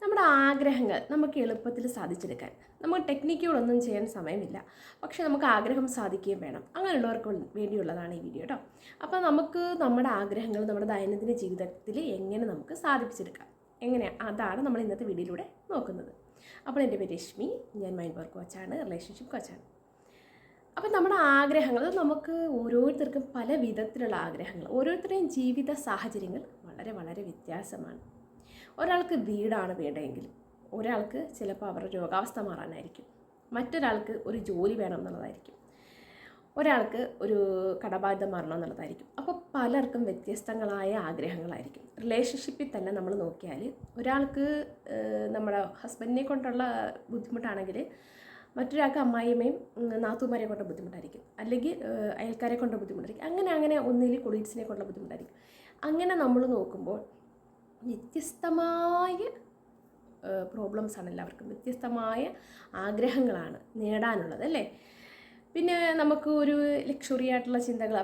നമ്മുടെ ആഗ്രഹങ്ങൾ നമുക്ക് എളുപ്പത്തിൽ സാധിച്ചെടുക്കാൻ നമുക്ക് ടെക്നിക്കുകളൊന്നും ചെയ്യാൻ സമയമില്ല, പക്ഷെ നമുക്ക് ആഗ്രഹം സാധിക്കുകയും വേണം. അങ്ങനെയുള്ളവർക്ക് വേണ്ടിയുള്ളതാണ് ഈ വീഡിയോ കേട്ടോ. അപ്പോൾ നമുക്ക് നമ്മുടെ ആഗ്രഹങ്ങൾ നമ്മുടെ ദൈനംദിന ജീവിതത്തിൽ എങ്ങനെ നമുക്ക് സാധിപ്പിച്ചെടുക്കാം, എങ്ങനെയാണ്, അതാണ് നമ്മൾ ഇന്നത്തെ വീഡിയോയിലൂടെ നോക്കുന്നത്. അപ്പോൾ എൻ്റെ പേര് രശ്മി, ഞാൻ മൈൻഡ് വർക്ക് കോച്ചാണ്, റിലേഷൻഷിപ്പ് കോച്ചാണ്. അപ്പം നമ്മുടെ ആഗ്രഹങ്ങൾ നമുക്ക് ഓരോരുത്തർക്കും പല വിധത്തിലുള്ള ആഗ്രഹങ്ങൾ, ഓരോരുത്തരുടെയും ജീവിത സാഹചര്യങ്ങൾ വളരെ വളരെ വ്യത്യാസമാണ്. ഒരാൾക്ക് വീടാണ് വേണ്ടതെങ്കിൽ ഒരാൾക്ക് ചിലപ്പോൾ അവരുടെ രോഗാവസ്ഥ മാറാനായിരിക്കും, മറ്റൊരാൾക്ക് ഒരു ജോലി വേണം എന്നുള്ളതായിരിക്കും, ഒരാൾക്ക് ഒരു കടബാധ്യത മാറണം എന്നുള്ളതായിരിക്കും. അപ്പോൾ പലർക്കും വ്യത്യസ്തങ്ങളായ ആഗ്രഹങ്ങളായിരിക്കും. റിലേഷൻഷിപ്പിൽ തന്നെ നമ്മൾ നോക്കിയാൽ ഒരാൾക്ക് നമ്മുടെ ഹസ്ബൻഡിനെ കൊണ്ടുള്ള ബുദ്ധിമുട്ടാണെങ്കിൽ മറ്റൊരാൾക്ക് അമ്മായിയമ്മയും നാത്തൂമാരെ കൊണ്ട് ബുദ്ധിമുട്ടായിരിക്കും, അല്ലെങ്കിൽ അയൽക്കാരെ കൊണ്ട് ബുദ്ധിമുട്ടായിരിക്കും, അങ്ങനെ ഒന്നിൽ കൊളീഗ്സിനെ കൊണ്ടുള്ള ബുദ്ധിമുട്ടായിരിക്കും. അങ്ങനെ നമ്മൾ നോക്കുമ്പോൾ വ്യത്യസ്തമായ പ്രോബ്ലംസാണ് എല്ലാവർക്കും, വ്യത്യസ്തമായ ആഗ്രഹങ്ങളാണ് നേടാനുള്ളത് അല്ലേ. പിന്നെ നമുക്ക് ഒരു ലക്ഷറി ആയിട്ടുള്ള ചിന്തകൾ,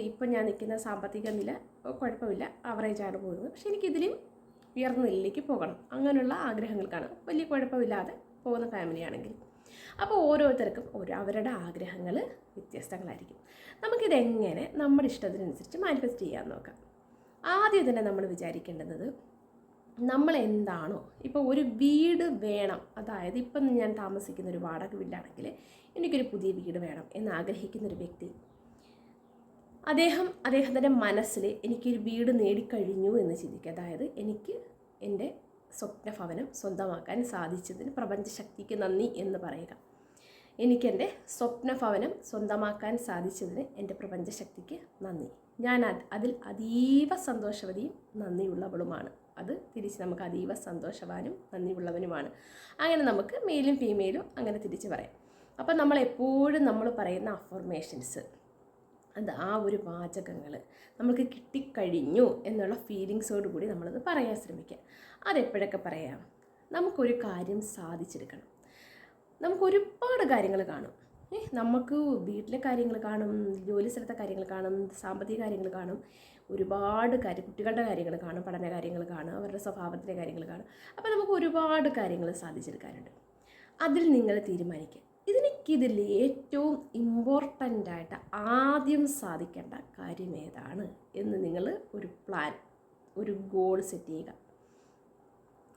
ഇപ്പം ഞാൻ നിൽക്കുന്ന സാമ്പത്തിക നില കുഴപ്പമില്ല, ആവറേജാണ് പോകുന്നത്, പക്ഷേ എനിക്കിതിലും ഉയർന്ന നിലയിലേക്ക് പോകണം, അങ്ങനെയുള്ള ആഗ്രഹങ്ങൾക്കാണ് വലിയ കുഴപ്പമില്ലാതെ പോകുന്ന ഫാമിലിയാണെങ്കിൽ. അപ്പോൾ ഓരോരുത്തർക്കും അവരുടെ ആഗ്രഹങ്ങൾ വ്യത്യസ്തങ്ങളായിരിക്കും. നമുക്കിതെങ്ങനെ നമ്മുടെ ഇഷ്ടത്തിനനുസരിച്ച് മാനിഫെസ്റ്റ് ചെയ്യാൻ നോക്കാം. ആദ്യം തന്നെ നമ്മൾ വിചാരിക്കേണ്ടത്, നമ്മൾ എന്താണോ, ഇപ്പോൾ ഒരു വീട് വേണം, അതായത് ഇപ്പം ഞാൻ താമസിക്കുന്ന ഒരു വാടക വീടാണെങ്കിൽ എനിക്കൊരു പുതിയ വീട് വേണം എന്ന് ആഗ്രഹിക്കുന്നൊരു വ്യക്തി, അദ്ദേഹത്തിൻ്റെ മനസ്സിൽ എനിക്കൊരു വീട് നേടിക്കഴിഞ്ഞു എന്ന് ചിന്തിക്കുക. അതായത് എനിക്ക് എൻ്റെ സ്വപ്നഭവനം സ്വന്തമാക്കാൻ സാധിച്ചതിന് പ്രപഞ്ചശക്തിക്ക് നന്ദി എന്ന് പറയുക. എനിക്കെൻ്റെ സ്വപ്നഭവനം സ്വന്തമാക്കാൻ സാധിച്ചതിന് എൻ്റെ പ്രപഞ്ചശക്തിക്ക് നന്ദി. ഞാൻ അതിൽ അതീവ സന്തോഷവതിയും നന്ദിയുള്ളവളുമാണ്. അത് തിരിച്ച് നമുക്ക് അതീവ സന്തോഷവാനും നന്ദിയുള്ളവനുമാണ്. അങ്ങനെ നമുക്ക് മെയിലും ഫീമെയിലും അങ്ങനെ തിരിച്ച് പറയാം. അപ്പം നമ്മളെപ്പോഴും നമ്മൾ പറയുന്ന അഫർമേഷൻസ്, ആ ഒരു വാചകങ്ങൾ നമുക്ക് കിട്ടിക്കഴിഞ്ഞു എന്നുള്ള ഫീലിങ്സോട് കൂടി നമ്മളത് പറയാൻ ശ്രമിക്കുക. അതെപ്പോഴൊക്കെ പറയാം, നമുക്കൊരു കാര്യം സാധിച്ചെടുക്കണം. നമുക്ക് ഒരുപാട് കാര്യങ്ങൾ കാണും, നമുക്ക് വീട്ടിലെ കാര്യങ്ങൾ കാണും, ജോലി സ്ഥലത്തെ കാര്യങ്ങൾ കാണും, സാമ്പത്തിക കാര്യങ്ങൾ കാണും, ഒരുപാട് കുട്ടികളുടെ കാര്യങ്ങൾ കാണും, പഠന കാര്യങ്ങൾ കാണും, അവരുടെ സ്വഭാവത്തിൻ്റെ കാര്യങ്ങൾ കാണും. അപ്പോൾ നമുക്ക് ഒരുപാട് കാര്യങ്ങൾ സാധിച്ചെടുക്കാനുണ്ട്. അതിൽ നിങ്ങൾ തീരുമാനിക്കുക, ഇതിൽ ഏറ്റവും ഇമ്പോർട്ടൻ്റായിട്ട് ആദ്യം സാധിക്കേണ്ട കാര്യം ഏതാണ് എന്ന് നിങ്ങൾ ഒരു പ്ലാൻ, ഒരു ഗോൾ സെറ്റ് ചെയ്യുക.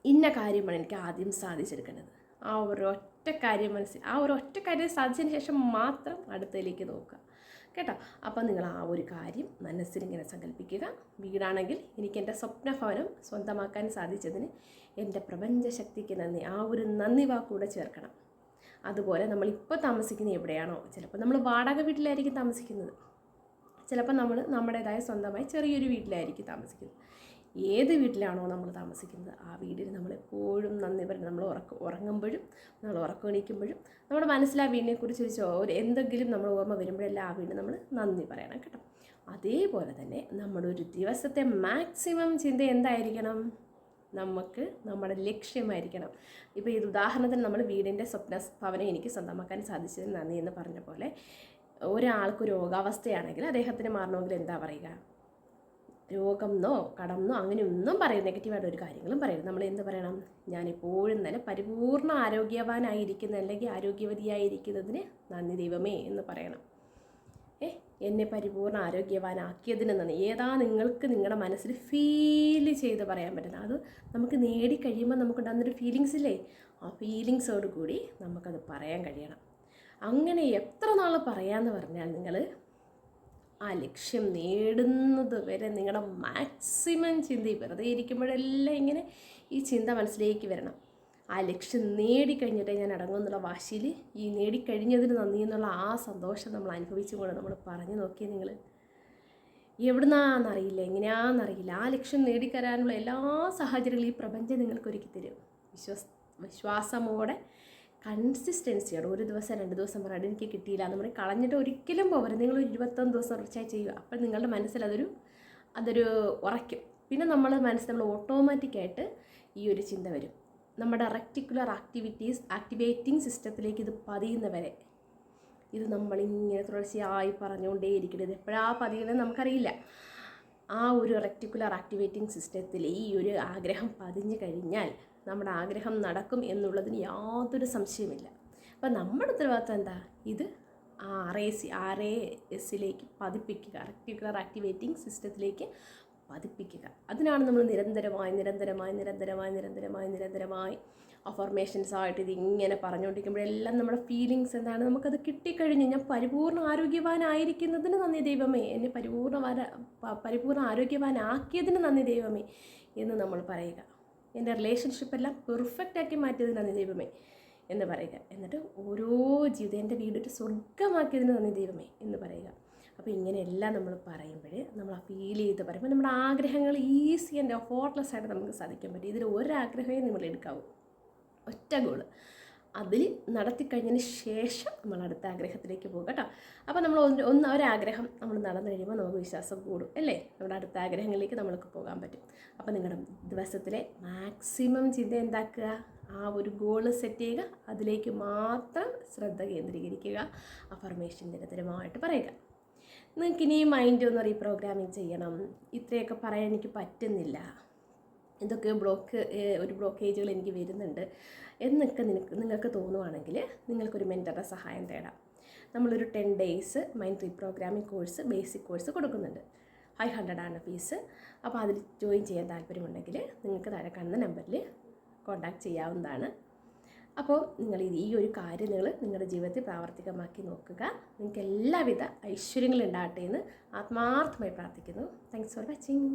ഇന്ന കാര്യമാണ് എനിക്ക് ആദ്യം സാധിച്ചെടുക്കേണ്ടത്. ആ ഒരൊറ്റ കാര്യം സാധിച്ചതിന് ശേഷം മാത്രം അടുത്തതിലേക്ക് നോക്കുക കേട്ടോ. അപ്പം നിങ്ങൾ ആ ഒരു കാര്യം മനസ്സിലിങ്ങനെ സങ്കല്പിക്കുക. വീടാണെങ്കിൽ എനിക്ക് എൻ്റെ സ്വപ്നഭവനം സ്വന്തമാക്കാൻ സാധിച്ചതിന് എൻ്റെ പ്രപഞ്ചശക്തിക്ക് നന്ദി, ആ ഒരു നന്ദി വാക്കൂടെ ചേർക്കണം. അതുപോലെ നമ്മളിപ്പോൾ താമസിക്കുന്നത് എവിടെയാണോ, ചിലപ്പോൾ നമ്മൾ വാടക വീട്ടിലായിരിക്കും താമസിക്കുന്നത്, ചിലപ്പോൾ നമ്മൾ നമ്മുടേതായ സ്വന്തമായി ചെറിയൊരു വീട്ടിലായിരിക്കും താമസിക്കുന്നത്. ഏത് വീട്ടിലാണോ നമ്മൾ താമസിക്കുന്നത് ആ വീടിന് നമ്മളെപ്പോഴും നന്ദി പറയണം. നമ്മൾ ഉറങ്ങുമ്പോഴും നമ്മൾ ഉറക്കം എണീക്കുമ്പോഴും നമ്മുടെ മനസ്സിൽ ആ വീടിനെക്കുറിച്ച് എന്തെങ്കിലും നമ്മൾ ഓർമ്മ വരുമ്പോഴെല്ലാം ആ വീടിന് നമ്മൾ നന്ദി പറയണം കേട്ടോ. അതേപോലെ തന്നെ നമ്മുടെ ഒരു ദിവസത്തെ മാക്സിമം ചിന്ത എന്തായിരിക്കണം, നമുക്ക് നമ്മുടെ ലക്ഷ്യമായിരിക്കണം. ഇപ്പോൾ ഇത് ഉദാഹരണത്തിന് നമ്മൾ വീടിൻ്റെ സ്വപ്നഭവനം എനിക്ക് സ്വന്തമാക്കാൻ സാധിച്ചതിന് നന്ദി എന്ന് പറഞ്ഞ പോലെ, ഒരാൾക്ക് രോഗാവസ്ഥയാണെങ്കിൽ അദ്ദേഹത്തിന് മാറണമെങ്കിൽ എന്താ പറയുക, രോഗമെന്നോ കടമെന്നോ അങ്ങനെയൊന്നും പറയും, നെഗറ്റീവായിട്ട് ഒരു കാര്യങ്ങളും പറയരുത്. നമ്മൾ എന്ത് പറയണം, ഞാനെപ്പോഴും തന്നെ പരിപൂർണ്ണ ആരോഗ്യവാനായിരിക്കുന്ന അല്ലെങ്കിൽ ആരോഗ്യവതിയായിരിക്കുന്നതിന് നന്ദി ദൈവമേ എന്ന് പറയണം. എന്നെ പരിപൂർണ്ണ ആരോഗ്യവാനാക്കിയതിന് നന്ദി. ഏതാ നിങ്ങൾക്ക് നിങ്ങളുടെ മനസ്സിൽ ഫീൽ ചെയ്ത് പറയാൻ പറ്റുന്നത്, അത് നമുക്ക് നേടിക്കഴിയുമ്പോൾ നമുക്കുണ്ടാകുന്നൊരു ഫീലിങ്സ് ഇല്ലേ, ആ ഫീലിങ്സോട് കൂടി നമുക്കത് പറയാൻ കഴിയണം. അങ്ങനെ എത്ര നാൾ പറയാമെന്ന് പറഞ്ഞാൽ നിങ്ങൾ ആ ലക്ഷ്യം നേടുന്നത് വരെ നിങ്ങളുടെ മാക്സിമം ചിന്ത, വെറുതെ ഇരിക്കുമ്പോഴെല്ലാം ഇങ്ങനെ ഈ ചിന്ത മനസ്സിലേക്ക് വരണം. ആ ലക്ഷ്യം നേടിക്കഴിഞ്ഞിട്ടേ ഞാൻ അടങ്ങുമെന്നുള്ള വാശിയിൽ ഈ നേടിക്കഴിഞ്ഞതിന് നന്ദി എന്നുള്ള ആ സന്തോഷം നമ്മൾ അനുഭവിച്ചുകൊണ്ട് നമ്മൾ പറഞ്ഞു നോക്കിയാൽ നിങ്ങൾ എവിടുന്നാന്നറിയില്ല, എങ്ങനെയാണെന്നറിയില്ല, ആ ലക്ഷ്യം നേടിക്കരാനുള്ള എല്ലാ സാഹചര്യങ്ങളും ഈ പ്രപഞ്ചം നിങ്ങൾക്ക് ഒരുക്കി തരും. വിശ്വാസമോടെ കൺസിസ്റ്റൻസിയോടെ, ഒരു ദിവസം 2 ദിവസം പറയാം എനിക്ക് കിട്ടിയില്ല നമ്മൾ കളഞ്ഞിട്ട് ഒരിക്കലും പോകരുത്. നിങ്ങൾ 21 ദിവസം തുടർച്ചയായി ചെയ്യുക. അപ്പോൾ നിങ്ങളുടെ മനസ്സിൽ അതൊരു ഉറയ്ക്കും. പിന്നെ നമ്മൾ ഓട്ടോമാറ്റിക്കായിട്ട് ഈ ഒരു ചിന്ത വരും. നമ്മുടെ റെക്ടിക്കുലർ ആക്ടിവേറ്റിംഗ് സിസ്റ്റത്തിലേക്ക് ഇത് പതിയുന്നവരെ ഇത് നമ്മളിങ്ങനെ തുടർച്ചയായി പറഞ്ഞുകൊണ്ടേയിരിക്കുന്നത്. എപ്പോഴാ പതിയുന്നത് നമുക്കറിയില്ല. ആ ഒരു റെക്ടിക്കുലർ ആക്ടിവേറ്റിംഗ് സിസ്റ്റത്തിൽ ഈ ഒരു ആഗ്രഹം പതിഞ്ഞു കഴിഞ്ഞാൽ നമ്മുടെ ആഗ്രഹം നടക്കും എന്നുള്ളതിന് യാതൊരു സംശയമില്ല. അപ്പം നമ്മുടെ ഉത്തരവാദിത്വം എന്താ? ഇത് RASിലേക്ക് പതിപ്പിക്കുക, റെക്ടിക്കുലർ ആക്ടിവേറ്റിംഗ് സിസ്റ്റത്തിലേക്ക് പതിപ്പിക്കുക. അതിനാണ് നമ്മൾ നിരന്തരമായി അഫർമേഷൻസായിട്ട് ഇതിങ്ങനെ പറഞ്ഞുകൊണ്ടിരിക്കുമ്പോഴെല്ലാം നമ്മുടെ ഫീലിങ്സ് എന്താണ്? നമുക്കത് കിട്ടിക്കഴിഞ്ഞു. ഞാൻ പരിപൂർണ്ണ ആരോഗ്യവാനായിരിക്കുന്നതിന് നന്ദി ദൈവമേ, എന്നെ പരിപൂർണ്ണ ആരോഗ്യവാനാക്കിയതിന് നന്ദി ദൈവമേ എന്ന് നമ്മൾ പറയുക. എൻ്റെ റിലേഷൻഷിപ്പെല്ലാം പെർഫെക്റ്റാക്കി മാറ്റിയതിന് നന്ദി ദൈവമേ എന്ന് പറയുക. എന്നിട്ട് ഓരോ ജീവിതം എൻ്റെ വീടൊരു സ്വർഗമാക്കിയതിന് നന്ദി ദൈവമേ എന്ന് പറയുക. അപ്പോൾ ഇങ്ങനെയെല്ലാം നമ്മൾ പറയുമ്പോൾ, നമ്മൾ ആ ഫീൽ ചെയ്ത് പറയുമ്പോൾ നമ്മുടെ ആഗ്രഹങ്ങൾ ഈസി ആൻഡ് എഫോർട്ട്ലെസ് ആയിട്ട് നമുക്ക് സാധിക്കാൻ പറ്റും. ഇതിൽ ഒരാഗ്രഹമേ നമ്മൾ എടുക്കാവൂ, ഒറ്റ ഗോള്. അതിൽ നടത്തിക്കഴിഞ്ഞതിന് ശേഷം നമ്മൾ അടുത്ത ആഗ്രഹത്തിലേക്ക് പോകും കേട്ടോ. അപ്പോൾ നമ്മൾ ഒരാഗ്രഹം നമ്മൾ നടന്നു കഴിയുമ്പോൾ നമുക്ക് വിശ്വാസം കൂടും അല്ലേ? നമ്മുടെ അടുത്ത ആഗ്രഹങ്ങളിലേക്ക് നമ്മൾക്ക് പോകാൻ പറ്റും. അപ്പോൾ നിങ്ങളുടെ ദിവസത്തിലെ മാക്സിമം ചിന്ത എന്താക്കുക? ആ ഒരു ഗോള് സെറ്റ് ചെയ്യുക, അതിലേക്ക് മാത്രം ശ്രദ്ധ കേന്ദ്രീകരിക്കുക, അഫർമേഷൻ നിരന്തരമായിട്ട് പറയുക. നിങ്ങൾക്ക് ഇനി മൈൻഡ് ഒന്ന് റീപ്രോഗ്രാമിങ് ചെയ്യണം, ഇത്രയൊക്കെ പറയാൻ എനിക്ക് പറ്റുന്നില്ല, ഇതൊക്കെ ഒരു ബ്ലോക്കേജുകൾ എനിക്ക് വരുന്നുണ്ട് എന്നൊക്കെ നിങ്ങൾക്ക് തോന്നുവാണെങ്കിൽ നിങ്ങൾക്കൊരു മെൻറ്ററുടെ സഹായം തേടാം. നമ്മളൊരു 10 days mind reprogramming course, basic course കൊടുക്കുന്നുണ്ട്. 500 ആണ് ഫീസ്. അപ്പോൾ അതിൽ ജോയിൻ ചെയ്യാൻ താല്പര്യമുണ്ടെങ്കിൽ നിങ്ങൾക്ക് താഴെ കാണുന്ന നമ്പറിൽ കോൺടാക്റ്റ് ചെയ്യാവുന്നതാണ്. അപ്പോൾ നിങ്ങൾ ഈ ഒരു കാര്യം നിങ്ങളുടെ ജീവിതത്തിൽ പ്രാവർത്തികമാക്കി നോക്കുക. നിങ്ങൾക്ക് എല്ലാവിധ ഐശ്വര്യങ്ങളും ഉണ്ടാകട്ടെ എന്ന് ആത്മാർത്ഥമായി പ്രാർത്ഥിക്കുന്നു. Thanks for watching.